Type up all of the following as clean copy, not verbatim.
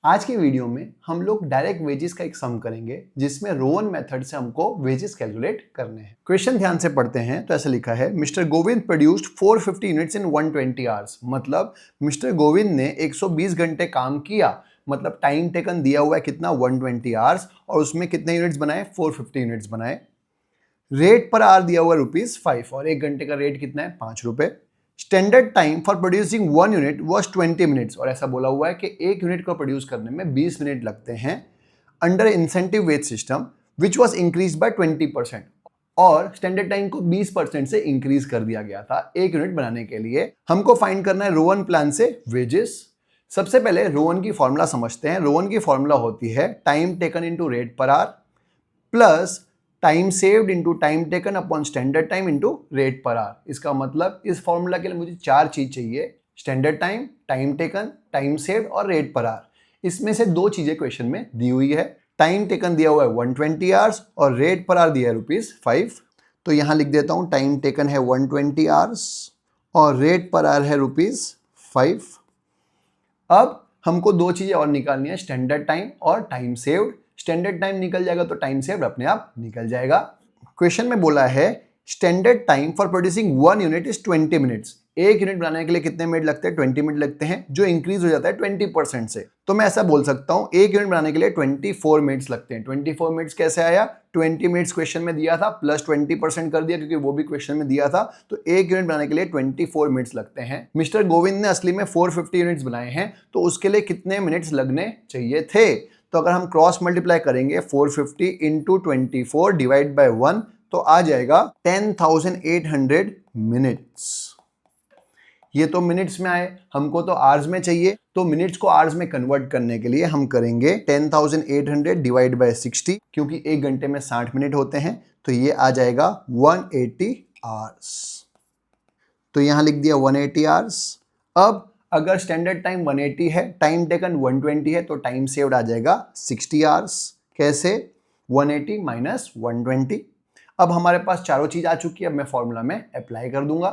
आज की वीडियो में हम लोग डायरेक्ट वेजेस का एक सम करेंगे जिसमें रोवन मेथड से हमको वेजेस कैलकुलेट करने हैं। क्वेश्चन ध्यान से पढ़ते हैं तो ऐसा लिखा है, mister Govind produced 450 units in 120 hours. मतलब मिस्टर गोविंद ने 120 घंटे काम किया, मतलब टाइम टेकन दिया हुआ है कितना, 120 आवर्स, और उसमें कितने यूनिट्स बनाए, 450 यूनिट्स बनाए। रेट पर आवर दिया हुआ ₹5 और 1 घंटे का रेट कितना है, ₹5। Standard time for producing 1 unit was 20 minutes, और ऐसा बोला हुआ है कि 1 यूनिट को प्रोड्यूस करने में 20 मिनट लगते हैं under incentive wage system which was increase by 20%, और स्टैंडर्ड टाइम को 20% से इंक्रीज कर दिया गया था 1 यूनिट बनाने के लिए। हमको फाइंड करना है रोवन प्लान से वेजेस। सबसे पहले रोवन की फॉर्मूला समझते हैं। रोवन की फॉर्मूला होती है time taken into rate per hour plus time saved into time taken upon standard time into rate per hour. इसका मतलब इस फॉर्मूला के लिए मुझे 4 चीज चाहिए, standard time, time taken, time saved और रेट पर आवर। इसमें से 2 चीजें क्वेश्चन में दी हुई है। टाइम टेकन दिया हुआ है 120 आवर्स और रेट पर आवर दिया है ₹5। तो यहां लिख देता हूं, टाइम टेकन है 120 आवर्स और रेट पर आवर है ₹5। अब हमको 2 चीजें और निकालनी है, स्टैंडर्ड टाइम और टाइम सेव्ड। स्टैंडर्ड टाइम निकल जाएगा तो टाइम सेव्ड अपने आप निकल जाएगा। क्वेश्चन में बोला है standard time for producing 1 unit is 20 minutes. 1 unit बनाने के लिए कितने मिनट लगते हैं, 20 मिनट लगते हैं, जो इंक्रीज हो जाता है 20% से। तो मैं ऐसा बोल सकता हूं 1 यूनिट बनाने के लिए 24 मिनट्स लगते हैं। 24 मिनट्स कैसे आया, 20 मिनट्स क्वेश्चन में दिया था प्लस 20% कर दिया क्योंकि वो भी क्वेश्चन में दिया था। तो 1 यूनिट बनाने के लिए 24 मिनट्स लगते हैं। मिस्टर गोविंद ने असली में 450 यूनिट्स बनाए हैं, तो उसके लिए कितने मिनट्स लगने चाहिए थे। तो अगर हम क्रॉस मल्टीप्लाई करेंगे 450 इंटू 24 डिवाइड बाय 1 तो आ जाएगा 10,800 मिनट्स। ये तो मिनट्स में आए, हमको तो आवर्स में चाहिए। तो मिनट्स को आवर्स में कन्वर्ट करने के लिए हम करेंगे 10,800 डिवाइड बाय 60, क्योंकि 1 घंटे में 60 मिनट होते हैं, तो ये आ जाएगा 180 आवर्स। तो यहां लिख दिया 180 आवर्स। अब अगर स्टैंडर्ड टाइम 180 है, टाइम टेकन 120 है, तो टाइम सेव्ड आ जाएगा 60 आवर्स। कैसे, 180 माइनस 120। अब हमारे पास चारों चीज आ चुकी है, अब मैं फॉर्मूला में अप्लाई कर दूंगा।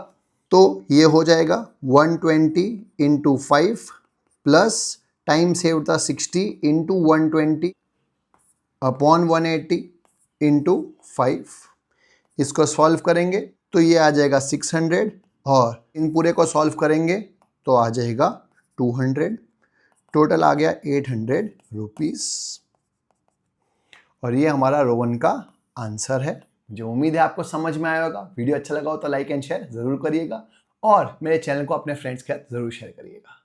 तो ये हो जाएगा 120 इंटू 5 प्लस टाइम सेव्ड था 60 इंटू 120 अपॉन 180 इंटू 5। इसको सॉल्व करेंगे तो ये आ जाएगा 600, और इन पूरे को सॉल्व करेंगे तो आ जाएगा 200। टोटल आ गया 800 रुपीस। और ये हमारा रोवन का आंसर है। जो उम्मीद है आपको समझ में आया होगा। वीडियो अच्छा लगा हो तो लाइक एंड शेयर जरूर करिएगा, और मेरे चैनल को अपने फ्रेंड्स के साथ जरूर शेयर करिएगा।